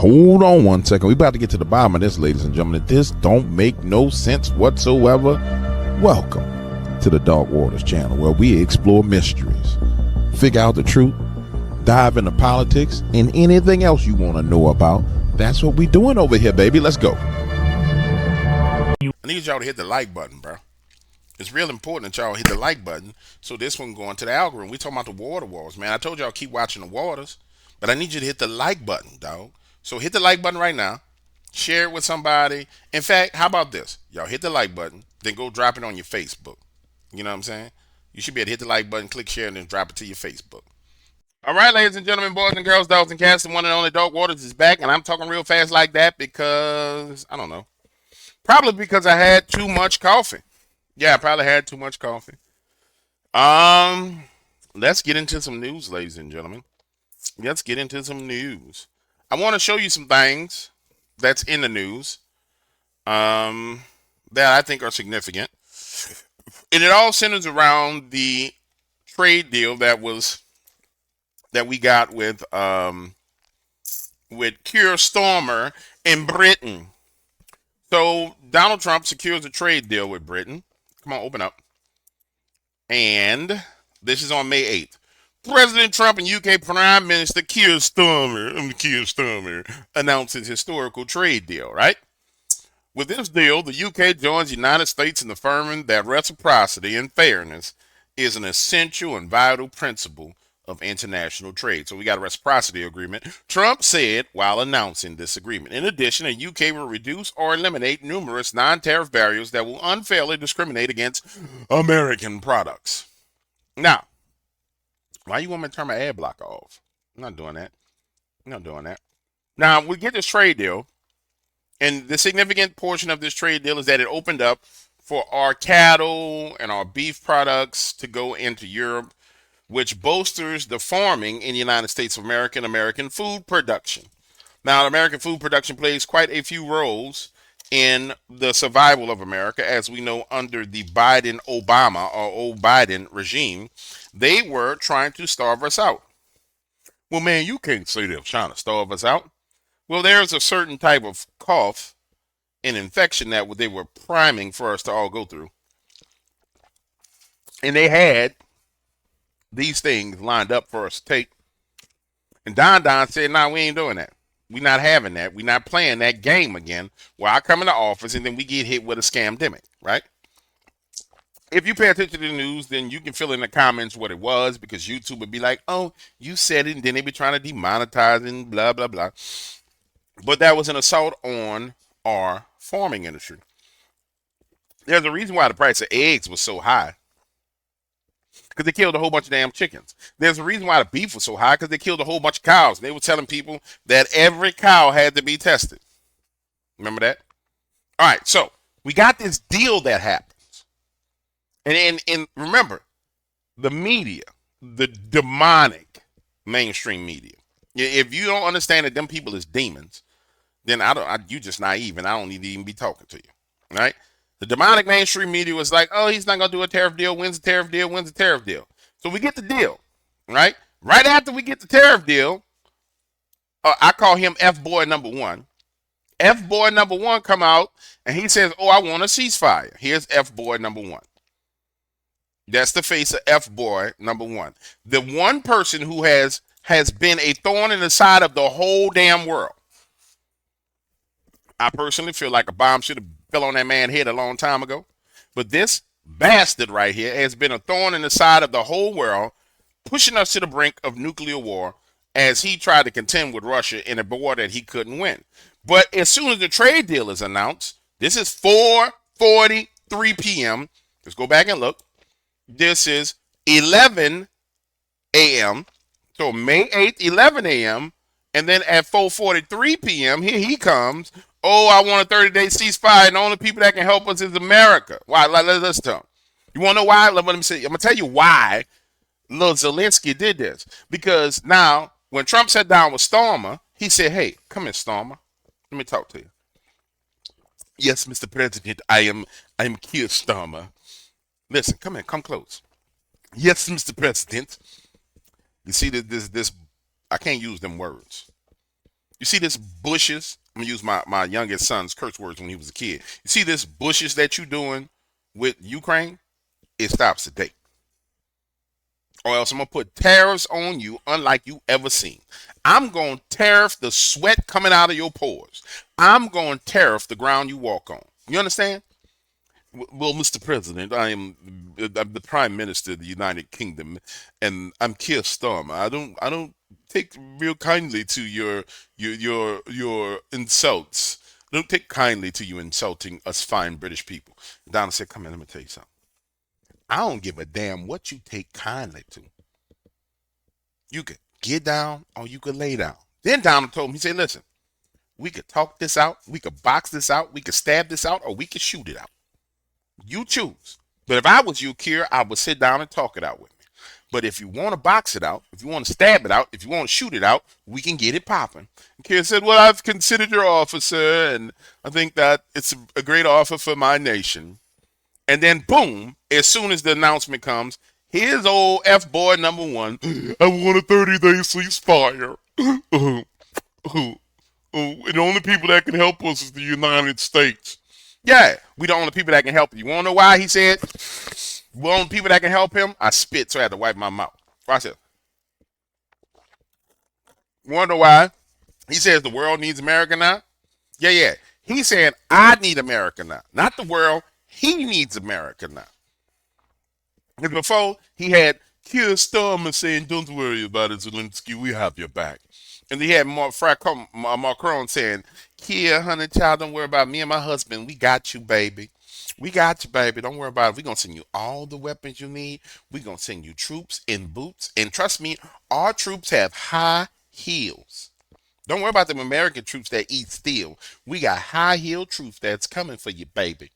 Hold on one second. We about to get to the bottom of this, ladies and gentlemen. This don't make no sense whatsoever. Welcome to the Dark Waters channel, where we explore mysteries, figure out the truth, dive into politics, and anything else you want to know about. That's what we doing over here, baby. Let's go. I need y'all to hit the like button, bro. It's real important that y'all hit the like button so this one go into the algorithm. We talking about the water wars, man. I told y'all keep watching the waters, but I need you to hit the like button, dog. So hit the like button right now. Share it with somebody. In fact, how about this? Y'all hit the like button, then go drop it on your Facebook. You know what I'm saying? You should be able to hit the like button, click share, and then drop it to your Facebook. All right, ladies and gentlemen, boys and girls, dogs and cats, the one and only Dark Waters is back, and I'm talking real fast like that because, I don't know. Probably because I had too much coffee. Yeah, I probably had too much coffee. Let's get into some news, ladies and gentlemen. Let's get into some news. I want to show you some things that's in the news that I think are significant. And it all centers around the trade deal that we got with Keir Starmer in Britain. So Donald Trump secures a trade deal with Britain. Come on, open up. And this is on May 8th. President Trump and UK Prime Minister Keir Starmer announces historical trade deal, right? With this deal, the UK joins the United States in affirming that reciprocity and fairness is an essential and vital principle of international trade. So we got a reciprocity agreement. Trump said while announcing this agreement. In addition, the UK will reduce or eliminate numerous non-tariff barriers that will unfairly discriminate against American products. Now, why you want me to turn my ad blocker off? I'm not doing that. Now, we get this trade deal, and the significant portion of this trade deal is that it opened up for our cattle and our beef products to go into Europe, which bolsters the farming in the United States of America and American food production. Now, American food production plays quite a few roles in the survival of America. As we know, under the Biden-Obama or old Biden regime, they were trying to starve us out. Well, man, you can't say they're trying to starve us out. Well, there's a certain type of cough and infection that they were priming for us to all go through. And they had these things lined up for us to take. And Don said, nah, we ain't doing that. We're not having that. We're not playing that game again where I come into office and then we get hit with a scamdemic, right? If you pay attention to the news, then you can fill in the comments what it was, because YouTube would be like, oh, you said it, and then they be trying to demonetize and blah, blah, blah. But that was an assault on our farming industry. There's a reason why the price of eggs was so high, because they killed a whole bunch of damn chickens. There's a reason why the beef was so high, because they killed a whole bunch of cows. They were telling people that every cow had to be tested. Remember that? All right, so we got this deal that happens. And remember, the media, the demonic mainstream media. If you don't understand that them people is demons, then you just naive, and I don't need to even be talking to you. Right? The demonic mainstream media was like, oh, he's not going to do a tariff deal. When's the tariff deal? When's the tariff deal? So we get the deal, right? Right after we get the tariff deal, I call him F-boy number one. F-boy number one come out, and he says, oh, I want a ceasefire. Here's F-boy number one. That's the face of F-boy number one. The one person who has been a thorn in the side of the whole damn world. I personally feel like a bomb should have fell on that man's head a long time ago. But this bastard right here has been a thorn in the side of the whole world, pushing us to the brink of nuclear war as he tried to contend with Russia in a war that he couldn't win. But as soon as the trade deal is announced, this is 4:43 p.m. Let's go back and look. This is 11 a.m. So May 8th, 11 a.m. And then at 4:43 p.m., here he comes. Oh, I want a 30-day ceasefire, and the only people that can help us is America. Why? Let's tell him. You want to know why? Let me say. I'm going to tell you why little Zelensky did this. Because now, when Trump sat down with Starmer, he said, hey, come here, Starmer. Let me talk to you. Yes, Mr. President, I am Keir Starmer. Listen, come in, come close. Yes, Mr. President. You see this I can't use them words. You see this bushes? I'm gonna use my youngest son's curse words when he was a kid. You see this bushes that you doing with Ukraine? It stops today. Or else I'm gonna put tariffs on you unlike you ever seen. I'm gonna tariff the sweat coming out of your pores. I'm gonna tariff the ground you walk on. You understand? Well, Mr. President, I'm the Prime Minister of the United Kingdom, and I'm Keir Starmer. I don't take real kindly to your insults. I don't take kindly to you insulting us fine British people. Donna said, "Come here, let me tell you something. I don't give a damn what you take kindly to. You could get down or you could lay down." Then Donald told him, he said, "Listen, we could talk this out, we could box this out, we could stab this out, or we could shoot it out. You choose. But if I was you, Kier, I would sit down and talk it out with me. But if you want to box it out, if you want to stab it out, if you want to shoot it out, we can get it popping." And Kier said, "Well, I've considered your offer, sir, and I think that it's a great offer for my nation." And then, boom, as soon as the announcement comes, here's old F-boy number one. "I want a 30-day ceasefire. And the only people that can help us is the United States." Yeah, we the only people that can help you. You want to know why he said we're the only people that can help him? I spit, so I had to wipe my mouth. Watch this. You want to know why? He says the world needs America now? Yeah. He said, I need America now. Not the world. He needs America now. And before, he had Keir Starmer saying, "Don't worry about it, Zelensky. We have your back." And he had Macron saying, "Keir, honey, child, don't worry about it. Me and my husband. We got you, baby. We got you, baby. Don't worry about it. We're going to send you all the weapons you need. We're going to send you troops in boots. And trust me, our troops have high heels. Don't worry about them American troops that eat steel. We got high-heeled troops that's coming for you, baby."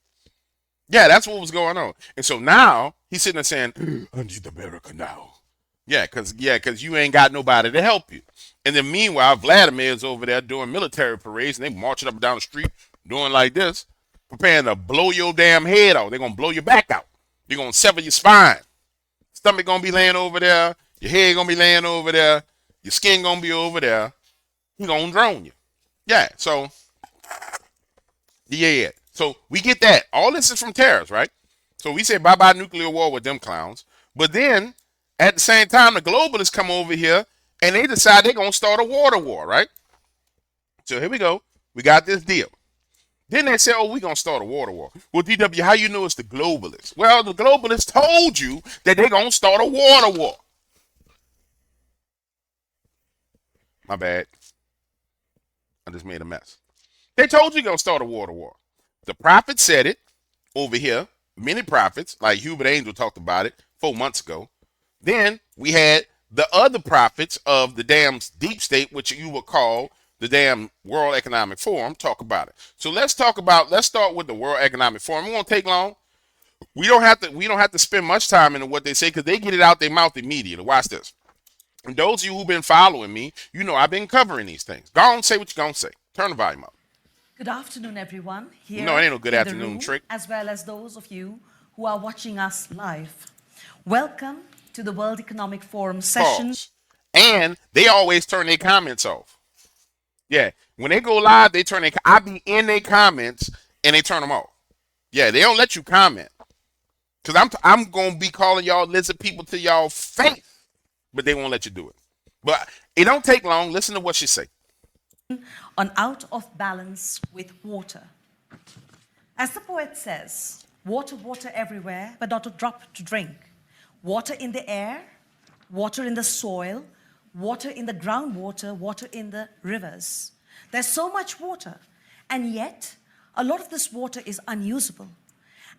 Yeah, that's what was going on. And so now he's sitting there saying, "I need America now." Yeah, cause you ain't got nobody to help you. And then meanwhile, Vladimir's over there doing military parades and they marching up and down the street doing like this, preparing to blow your damn head off. They're gonna blow your back out. They're gonna sever your spine. Stomach gonna be laying over there. Your head gonna be laying over there. Your skin gonna be over there. He gonna drone you. Yeah. So yeah. So we get that. All this is from tariffs, right? So we say bye-bye nuclear war with them clowns. But then at the same time, the globalists come over here and they decide they're going to start a water war, right? So here we go. We got this deal. Then they say, "Oh, we're going to start a water war." Well, DW, how you know it's the globalists? Well, the globalists told you that they're going to start a water war. My bad. I just made a mess. They told you they're going to start a water war. The prophet said it over here. Many prophets, like Hubert Angel talked about it 4 months ago. Then we had the other prophets of the damn deep state, which you would call the damn World Economic Forum, talk about it. So let's start with the World Economic Forum. It won't take long. We don't have to spend much time into what they say because they get it out their mouth immediately. Watch this. And those of you who've been following me, you know I've been covering these things. Go on, say what you're gonna say. Turn the volume up. Good afternoon, everyone. Here No, it ain't no good in afternoon the room, trick. as well as those of you who are watching us live. Welcome to the World Economic Forum session. Pause. And they always turn their comments off. Yeah, when they go live, they turn I be in their comments and they turn them off. Yeah, they don't let you comment. Cause I'm gonna be calling y'all lizard people to y'all face, but they won't let you do it. But it don't take long. Listen to what she say. On out of balance with water. As the poet says, water, water everywhere, but not a drop to drink. Water in the air, water in the soil, water in the groundwater, water in the rivers. There's so much water, and yet a lot of this water is unusable.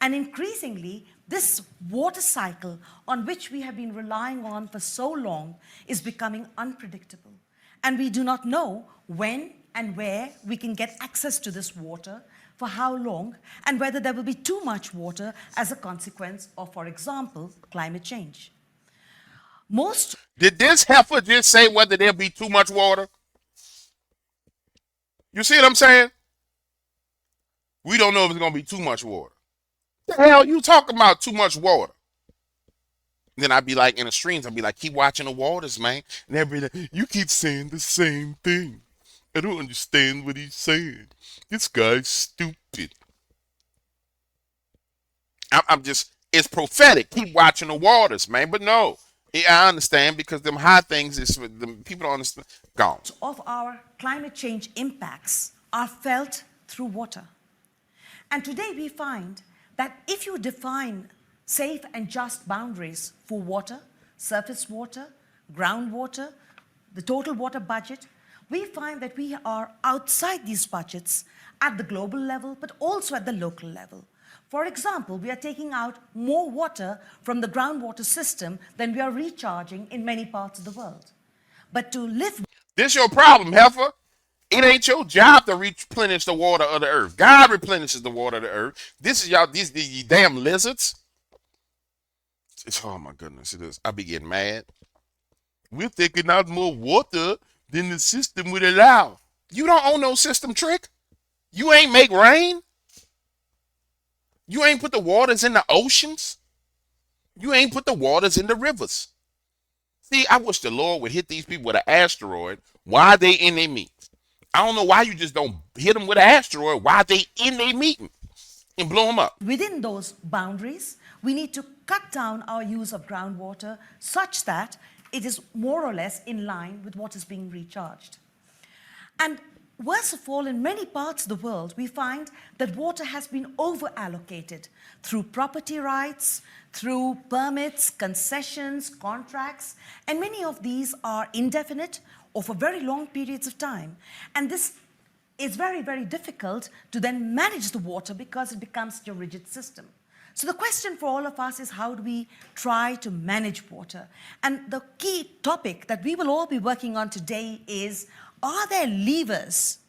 And increasingly, this water cycle on which we have been relying on for so long is becoming unpredictable. And we do not know when and where we can get access to this water, for how long, and whether there will be too much water as a consequence of, for example, climate change. Did this heifer just say whether there'll be too much water? You see what I'm saying? We don't know if it's going to be too much water. The hell you talking about too much water? Then I'd be like, in the streams, I'd be like, keep watching the waters, man. And they'd be like, you keep saying the same thing. I don't understand what he's saying. This guy's stupid. I'm just, it's prophetic. Keep watching the waters, man. But no, yeah, I understand because them high things is the people don't understand. Gone. Of our climate change impacts are felt through water. And today we find that if you define safe and just boundaries for water, surface water, groundwater, the total water budget, we find that we are outside these budgets at the global level, but also at the local level. For example, we are taking out more water from the groundwater system than we are recharging in many parts of the world. But to live... This your problem, heifer. It ain't your job to replenish the water of the earth. God replenishes the water of the earth. This is y'all, these damn lizards. It's, oh my goodness, it is. I be getting mad. We're taking out more water than the system would allow. You don't own no system, Trick. You ain't make rain. You ain't put the waters in the oceans. You ain't put the waters in the rivers. See, I wish the Lord would hit these people with an asteroid while they in their meat. I don't know why you just don't hit them with an asteroid while they in their meeting and blow them up. Within those boundaries, we need to cut down our use of groundwater such that it is more or less in line with what is being recharged. And worst of all, in many parts of the world, we find that water has been over-allocated through property rights, through permits, concessions, contracts, and many of these are indefinite or for very long periods of time. And this is very, very difficult to then manage the water because it becomes a rigid system. So the question for all of us is, how do we try to manage water? And the key topic that we will all be working on today is, are there levers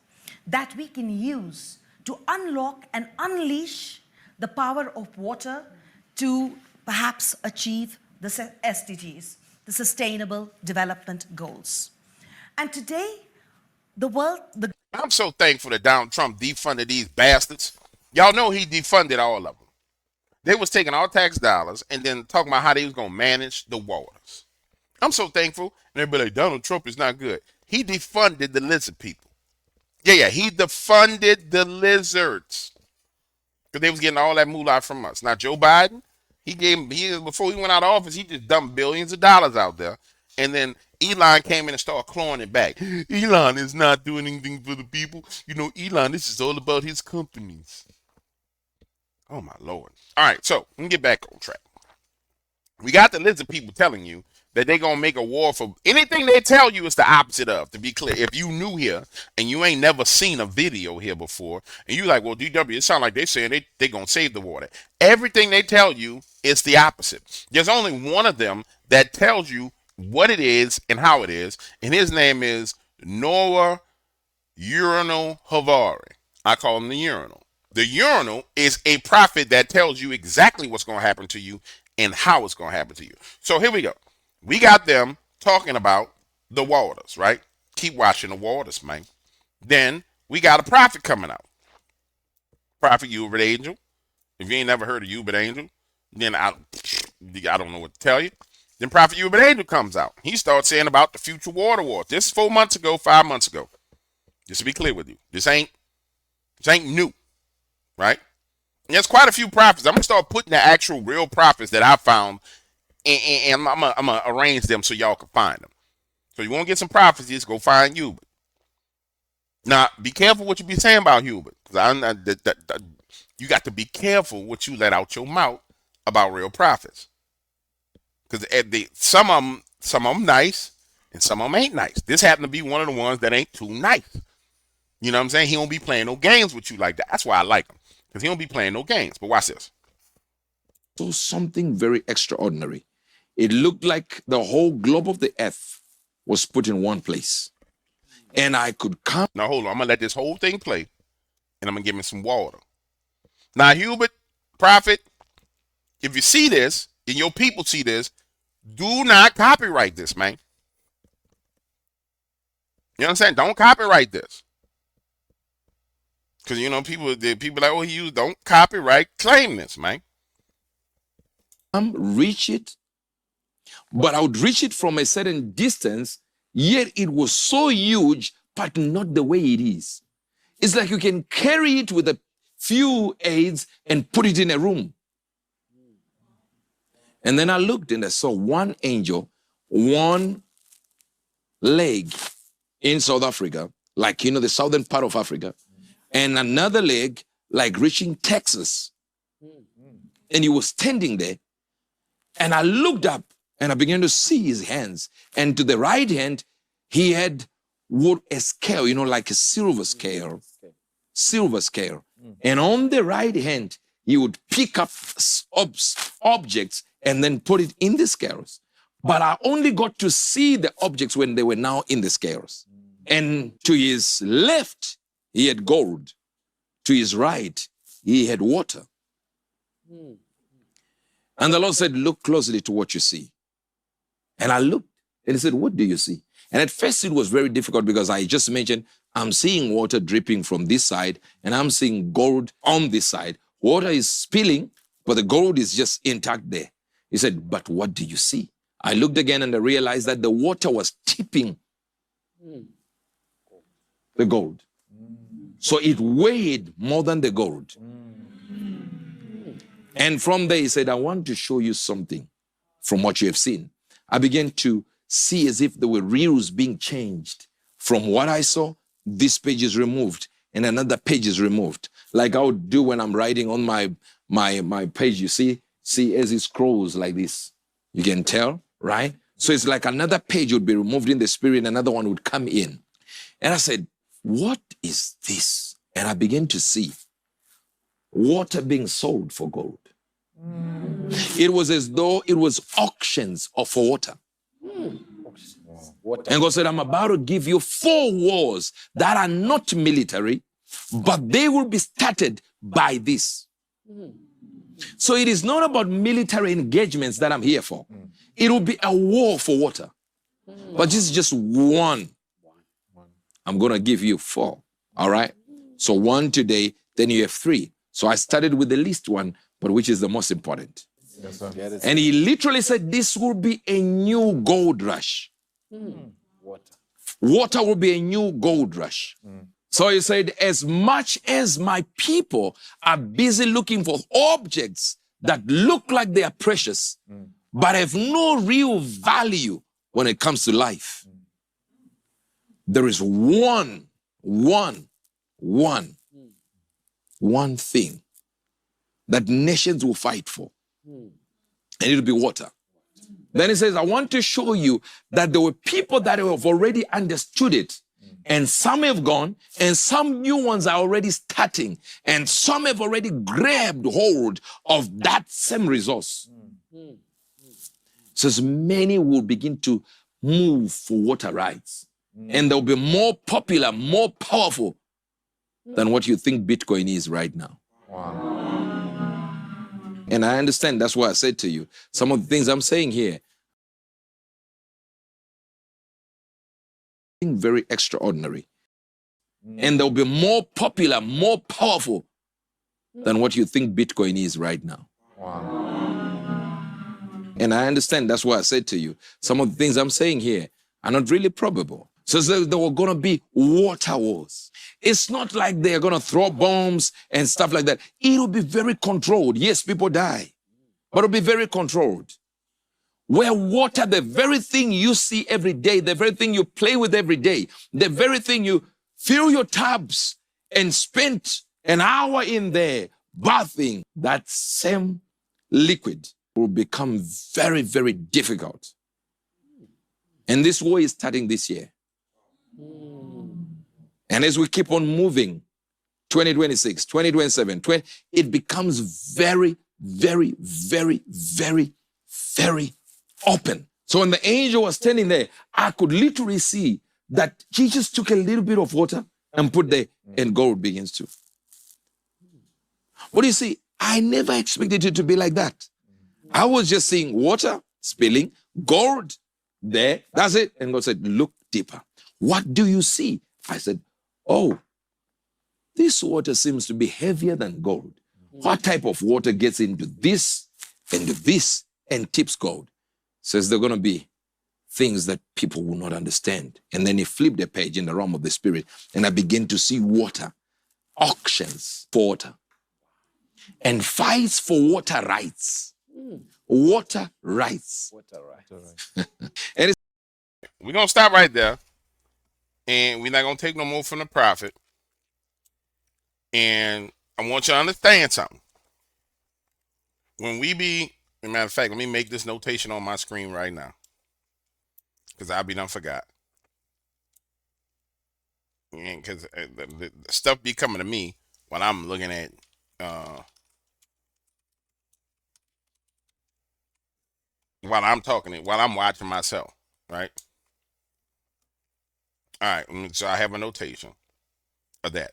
that we can use to unlock and unleash the power of water to perhaps achieve the SDGs, the Sustainable Development Goals? And today, the world... I'm so thankful that Donald Trump defunded these bastards. Y'all know he defunded all of them. They was taking our tax dollars and then talking about how they was going to manage the waters. I'm so thankful. And everybody like, Donald Trump is not good. He defunded the lizard people. Yeah, he defunded the lizards. Because they was getting all that moolah from us. Now, Joe Biden, before he went out of office, he just dumped billions of dollars out there. And then Elon came in and started clawing it back. Elon is not doing anything for the people. You know, Elon, this is all about his companies. Oh, my Lord. All right, so let me get back on track. We got the lizard people telling you that they're going to make a war for anything they tell you is the opposite of, to be clear. If you new here and you ain't never seen a video here before, and you like, well, DW, it sounds like they're saying they're going to save the water. Everything they tell you is the opposite. There's only one of them that tells you what it is and how it is, and his name is Noah Urinal Havari. I call him the Urinal. The Urinal is a prophet that tells you exactly what's going to happen to you and how it's going to happen to you. So here we go. We got them talking about the waters, right? Keep watching the waters, man. Then we got a prophet coming out. Prophet Hubert Angel. If you ain't never heard of Hubert Angel, then I don't know what to tell you. Then Prophet Hubert Angel comes out. He starts saying about the future water war. This is 4 months ago, 5 months ago. Just to be clear with you. This ain't new. Right? And there's quite a few prophets. I'm going to start putting the actual real prophets that I found, and I'm going to arrange them so y'all can find them. So you want to get some prophecies, go find Hubert. Now, be careful what you be saying about Hubert. Because you got to be careful what you let out your mouth about real prophets. Because some of them nice, and some of them ain't nice. This happened to be one of the ones that ain't too nice. You know what I'm saying? He don't be playing no games with you like that. That's why I like him. Because he don't be playing no games. But watch this. So something very extraordinary. It looked like the whole globe of the earth was put in one place. And I could come. Now, hold on. I'm going to let this whole thing play. And I'm going to give him some water. Now, Hubert, prophet, if you see this, and your people see this, do not copyright this, man. You know what I'm saying? Don't copyright this. Because, you know, people like, oh, don't copyright claim this, man. Reach it, but I would reach it from a certain distance, yet it was so huge, but not the way it is. It's like you can carry it with a few aids and put it in a room. And then I looked and I saw one angel, one leg in South Africa, like, the southern part of Africa, and another leg like reaching Texas. And he was standing there, and I looked up and I began to see his hands. And to the right hand, he had a scale, like a silver scale. Silver scale. And on the right hand, he would pick up objects and then put it in the scales. But I only got to see the objects when they were now in the scales. And to his left, he had gold. To his right, he had water. And the Lord said, look closely to what you see. And I looked, and he said, what do you see? And at first it was very difficult because I just mentioned, I'm seeing water dripping from this side, and I'm seeing gold on this side. Water is spilling, but the gold is just intact there. He said, but what do you see? I looked again and I realized that the water was tipping the gold. So it weighed more than the gold. And from there he said, I want to show you something from what you have seen. I began to see as if there were reels being changed. From what I saw, this page is removed and another page is removed. Like I would do when I'm writing on my page, you see as it scrolls like this. You can tell, right? So it's like another page would be removed in the spirit, another one would come in. And I said, what is this? And I began to see water being sold for gold. It was as though it was auctions for water. And God said, I'm about to give you 4 wars that are not military, but they will be started by this. So it is not about military engagements that I'm here for. It will be a war for water. But this is just one. I'm going to give you 4. All right? So 1 today, then you have 3. So I started with the least one, but which is the most important. Yes, sir. And he literally said, this will be a new gold rush. Water will be a new gold rush. So he said, as much as my people are busy looking for objects that look like they are precious, but have no real value when it comes to life, there is one thing that nations will fight for, and it'll be water. Then he says, I want to show you that there were people that have already understood it, and some have gone, and some new ones are already starting, and some have already grabbed hold of that same resource. Says many will begin to move for water rights, and they'll be more popular, more powerful than what you think Bitcoin is right now. Wow. And I understand, that's why I said to you, some of the things I'm saying here, very extraordinary. And they'll be more popular, more powerful than what you think Bitcoin is right now. Wow. And I understand, that's why I said to you, some of the things I'm saying here are not really probable. So there were going to be water wars. It's not like they're going to throw bombs and stuff like that. It will be very controlled. Yes, people die, but it'll be very controlled. Where water, the very thing you see every day, the very thing you play with every day, the very thing you fill your tubs and spend an hour in there bathing, that same liquid will become very, very difficult. And this war is starting this year. And as we keep on moving, 2026, 2027, it becomes very, very, very, very, very open. So when the angel was standing there, I could literally see that he just took a little bit of water and put there, and gold begins to. What do you see? I never expected it to be like that. I was just seeing water spilling, gold there, that's it. And God said, look deeper. What do you see? I said, oh, this water seems to be heavier than gold. What type of water gets into this and tips gold? Says there are going to be things that people will not understand. And then he flipped the page in the realm of the spirit, and I began to see water, auctions for water, and fights for water rights. Water rights. And We're going to stop right there. And we're not going to take no more from the prophet. And I want you to understand something. When we be, as a matter of fact, let me make this notation on my screen right now, because I'll be done forgot. And because the stuff be coming to me while I'm looking at while I'm talking it, while I'm watching myself, right? All right, so I have a notation of that.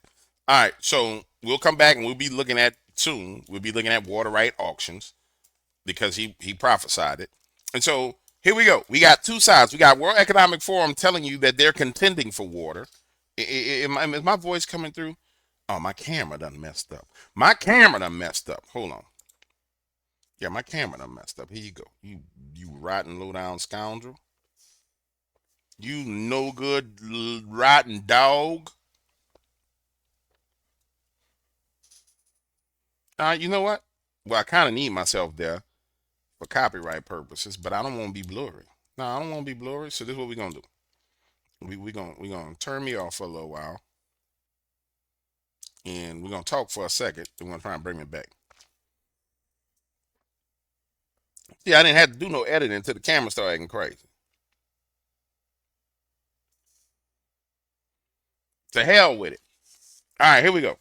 All right, so we'll come back and we'll be looking at soon. We'll be looking at water right auctions because he prophesied it. And so here we go. We got two sides. We got World Economic Forum telling you that they're contending for water. Is my voice coming through? Oh, my camera done messed up. My camera done messed up. Hold on. Yeah, my camera done messed up. Here you go. You rotten low down scoundrel. You no good rotten dog. You know what? Well, I kind of need myself there for copyright purposes, but I don't want to be blurry. No, I don't want to be blurry. So this is what we're gonna do. We're gonna turn me off for a little while, and we're gonna talk for a second. Then we're gonna try and bring me back. Yeah, I didn't have to do no editing until the camera started acting crazy. To hell with it. All right, here we go.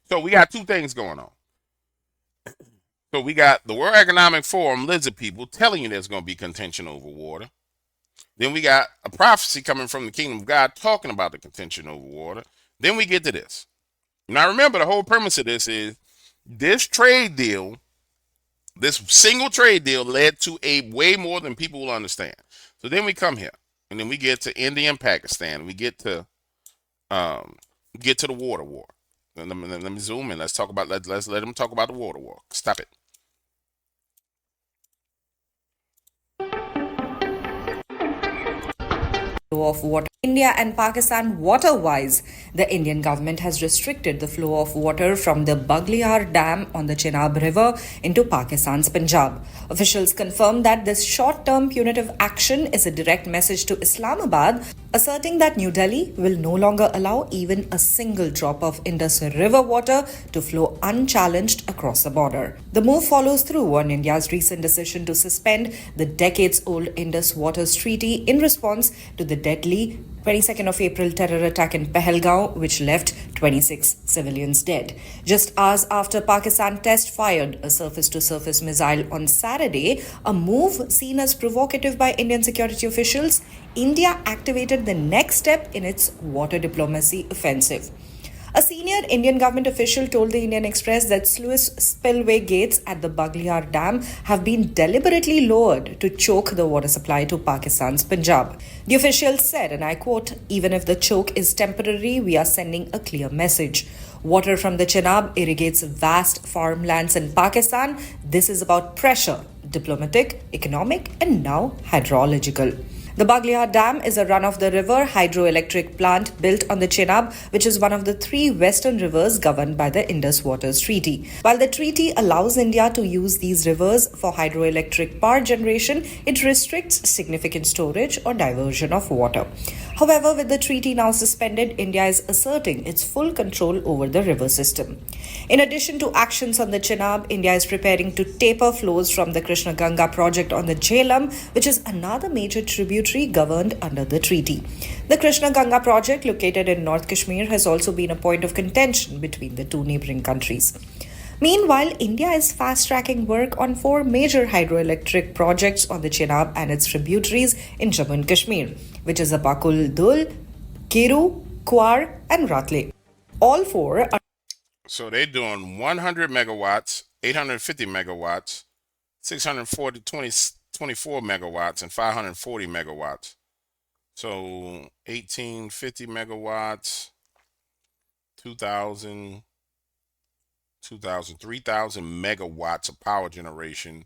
So we got two things going on. So we got the World Economic Forum lizard people telling you there's going to be contention over water. Then we got a prophecy coming from the kingdom of God talking about the contention over water. Then we get to this. Now remember, the whole premise of this is this trade deal, this single trade deal led to a way more than people will understand. So then we come here, and then we get to India and Pakistan. We get to the water war. Let me zoom in. Let's talk about let them talk about the water war. Stop it. Of water. India and Pakistan water-wise, the Indian government has restricted the flow of water from the Baghliyar Dam on the Chenab River into Pakistan's Punjab. Officials confirmed that this short-term punitive action is a direct message to Islamabad, asserting that New Delhi will no longer allow even a single drop of Indus River water to flow unchallenged across the border. The move follows through on India's recent decision to suspend the decades-old Indus Waters Treaty in response to the deadly 22nd of April terror attack in Pahalgaon, which left 26 civilians dead. Just hours after Pakistan test-fired a surface-to-surface missile on Saturday, a move seen as provocative by Indian security officials, India activated the next step in its water diplomacy offensive. A senior Indian government official told the Indian Express that sluice spillway gates at the Baghliyar Dam have been deliberately lowered to choke the water supply to Pakistan's Punjab. The official said, and I quote, "Even if the choke is temporary, we are sending a clear message. Water from the Chenab irrigates vast farmlands in Pakistan. This is about pressure, diplomatic, economic, and now hydrological." The Baghliyar Dam is a run-of-the-river hydroelectric plant built on the Chenab, which is one of the three western rivers governed by the Indus Waters Treaty. While the treaty allows India to use these rivers for hydroelectric power generation, it restricts significant storage or diversion of water. However, with the treaty now suspended, India is asserting its full control over the river system. In addition to actions on the Chenab, India is preparing to taper flows from the Krishna Ganga project on the Jhelum, which is another major tributary governed under the treaty. The Krishna Ganga project, located in North Kashmir, has also been a point of contention between the two neighboring countries. Meanwhile, India is fast-tracking work on four major hydroelectric projects on the Chenab and its tributaries in Jammu and Kashmir, which is Abakul Dul, Kiru, Kwar, and Ratle. All four are So they're doing 100 megawatts, 850 megawatts, 24 megawatts, and 540 megawatts. So 1850 megawatts, 2,000, 3,000 megawatts of power generation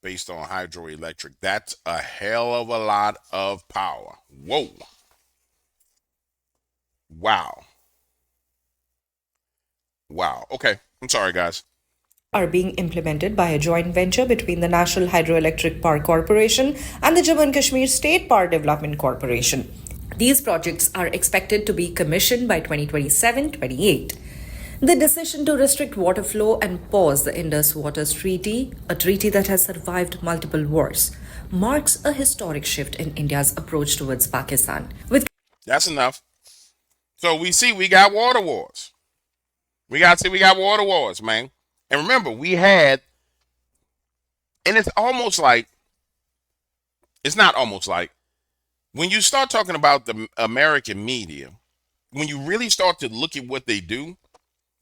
based on hydroelectric. That's a hell of a lot of power. Whoa. Wow. Wow. Okay. I'm sorry, guys. Are being implemented by a joint venture between the National Hydroelectric Power Corporation and the Jammu and Kashmir State Power Development Corporation. These projects are expected to be commissioned by 2027-28. The decision to restrict water flow and pause the Indus Waters Treaty, a treaty that has survived multiple wars, marks a historic shift in India's approach towards Pakistan. That's enough. So we see we got water wars. We got water wars, man. And remember, we had, and it's not almost like, when you start talking about the American media, when you really start to look at what they do,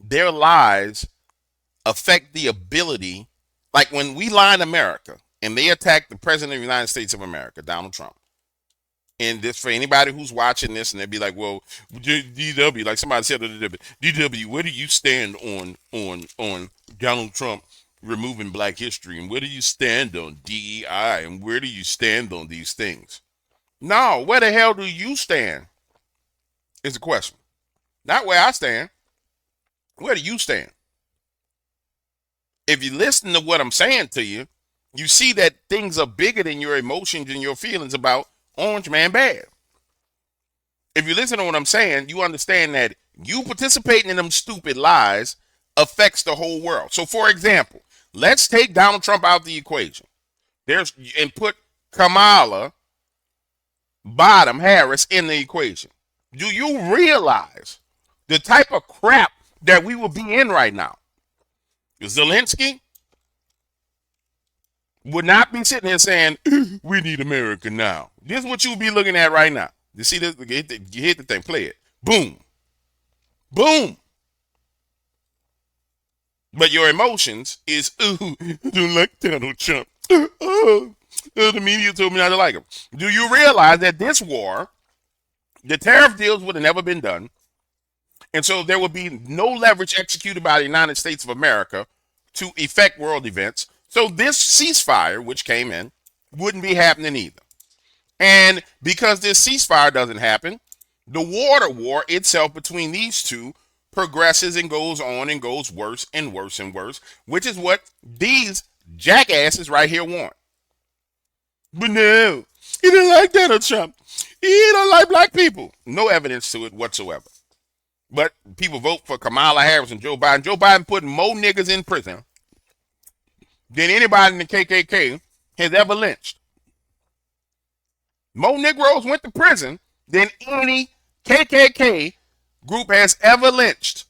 their lies affect the ability, like when we lie in America and they attack the president of the United States of America, Donald Trump. And this, for anybody who's watching this, and they'd be like, well, DW, like somebody said, DW, where do you stand on Donald Trump removing Black history? And where do you stand on DEI? And where do you stand on these things? No, where the hell do you stand is the question. Not where I stand. Where do you stand? If you listen to what I'm saying to you, you see that things are bigger than your emotions and your feelings about Orange Man bad. If you listen to what I'm saying, you understand that you participating in them stupid lies affects the whole world. So, for example, let's take Donald Trump out of the equation. And put Kamala Harris in the equation. Do you realize the type of crap that we will be in right now? Zelensky would not be sitting here saying, we need America now. This is what you'll be looking at right now. You see this? You hit the thing, play it. Boom. Boom. But your emotions is, ooh, I don't like Donald Trump. Oh, the media told me not to like him. Do you realize that this war, the tariff deals would have never been done, and so there would be no leverage executed by the United States of America to effect world events. So this ceasefire, which came in, wouldn't be happening either. And because this ceasefire doesn't happen, the water war itself between these two progresses and goes on and goes worse and worse and worse, which is what these jackasses right here want. But no, he didn't like Donald Trump. He don't like black people. No evidence to it whatsoever. But people vote for Kamala Harris and Joe Biden. Joe Biden put more niggas in prison than anybody in the KKK has ever lynched. More Negroes went to prison than any KKK group has ever lynched.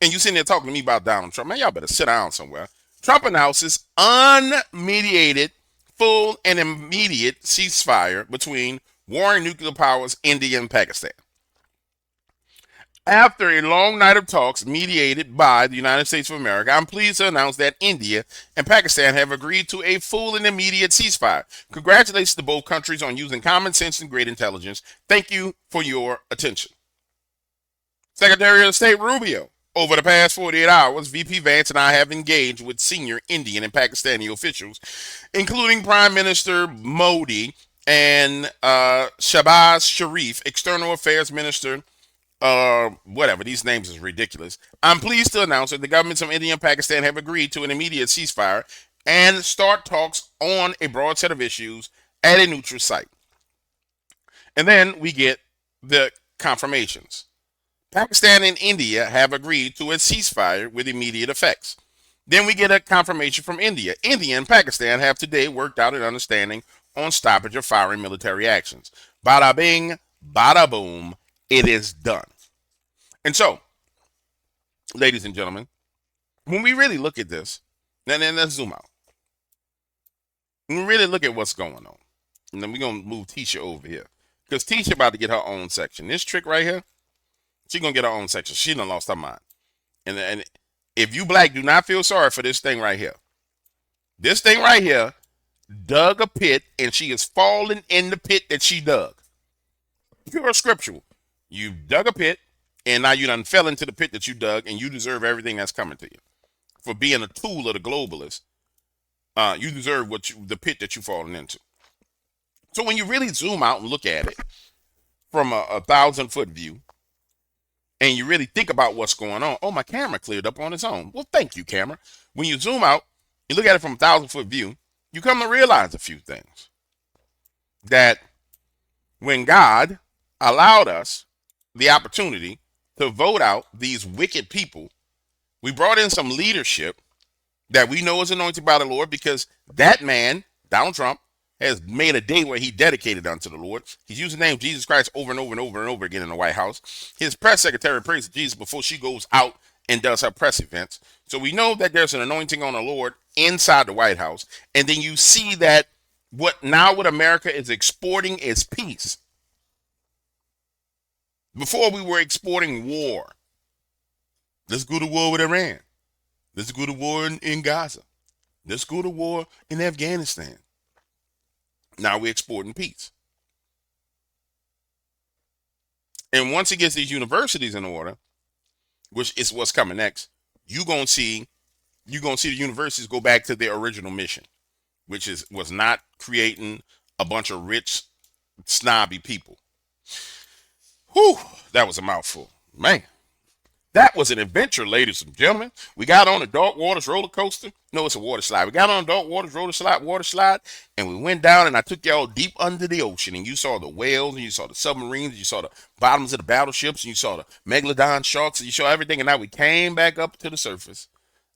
And you sitting there talking to me about Donald Trump. Man, y'all better sit down somewhere. Trump announces unmediated, full and immediate ceasefire between warring nuclear powers, India and Pakistan. After a long night of talks mediated by the United States of America, I'm pleased to announce that India and Pakistan have agreed to a full and immediate ceasefire. Congratulations to both countries on using common sense and great intelligence. Thank you for your attention. Secretary of State Rubio. Over the past 48 hours, VP Vance and I have engaged with senior Indian and Pakistani officials, including Prime Minister Modi and Shahbaz Sharif, External Affairs Minister, whatever, these names is ridiculous. I'm pleased to announce that the governments of India and Pakistan have agreed to an immediate ceasefire and start talks on a broad set of issues at a neutral site. And then we get the confirmations. Pakistan and India have agreed to a ceasefire with immediate effects. Then we get a confirmation from India. India and Pakistan have today worked out an understanding on stoppage of firing military actions. Bada bing, bada boom, it is done. And so, ladies and gentlemen, when we really look at this, then let's zoom out. When we really look at what's going on, and then we're going to move Tisha over here. Because Tisha about to get her own section. This trick right here, she's going to get her own section. She done lost her mind. And if you black, do not feel sorry for this thing right here. This thing right here dug a pit, and she is falling in the pit that she dug. Pure scriptural. You dug a pit, and now you done fell into the pit that you dug, and you deserve everything that's coming to you for being a tool of the globalists You deserve the pit that you've fallen into. So when you really zoom out and look at it from a 1,000-foot view, and you really think about what's going on, oh, my camera cleared up on its own. Well, thank you, camera. When you zoom out, you look at it from a 1,000-foot view, you come to realize a few things. That when God allowed us the opportunity to vote out these wicked people, we brought in some leadership that we know is anointed by the Lord, because that man, Donald Trump, has made a day where he dedicated unto the Lord. He's using the name Jesus Christ over and over and over and over again in the White House. His press secretary prays to Jesus before she goes out and does her press events. So we know that there's an anointing on the Lord inside the White House. And then you see that what America is exporting is peace. Before we were exporting war. Let's go to war with Iran. Let's go to war in Gaza. Let's go to war in Afghanistan. Now we're exporting peace. And once it gets these universities in order, which is what's coming next, you're gonna see the universities go back to their original mission, which was not creating a bunch of rich, snobby people. Whew, that was a mouthful, man. That was an adventure, ladies and gentlemen. We got on a Dark Waters roller coaster. No, it's a water slide. We got on a Dark Waters water slide, and we went down, and I took y'all deep under the ocean, and you saw the whales, and you saw the submarines, and you saw the bottoms of the battleships, and you saw the megalodon sharks, and you saw everything, and now we came back up to the surface,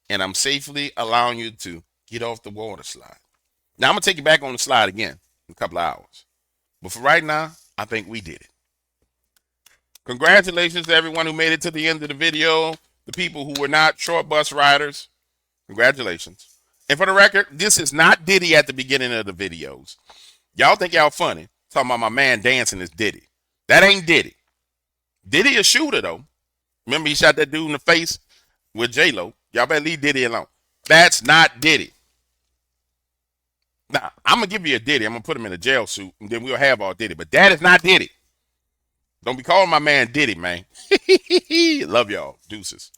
and I'm safely allowing you to get off the water slide. Now, I'm going to take you back on the slide again in a couple of hours. But for right now, I think we did it. Congratulations to everyone who made it to the end of the video. The people who were not short bus riders, congratulations. And for the record, this is not Diddy at the beginning of the videos. Y'all think y'all funny talking about my man dancing is Diddy. That ain't Diddy. Diddy a shooter, though. Remember he shot that dude in the face with J-Lo. Y'all better leave Diddy alone. That's not Diddy. Now, I'm going to give you a Diddy. I'm going to put him in a jail suit, and then we'll have all Diddy. But that is not Diddy. Don't be calling my man Diddy, man. Love y'all. Deuces.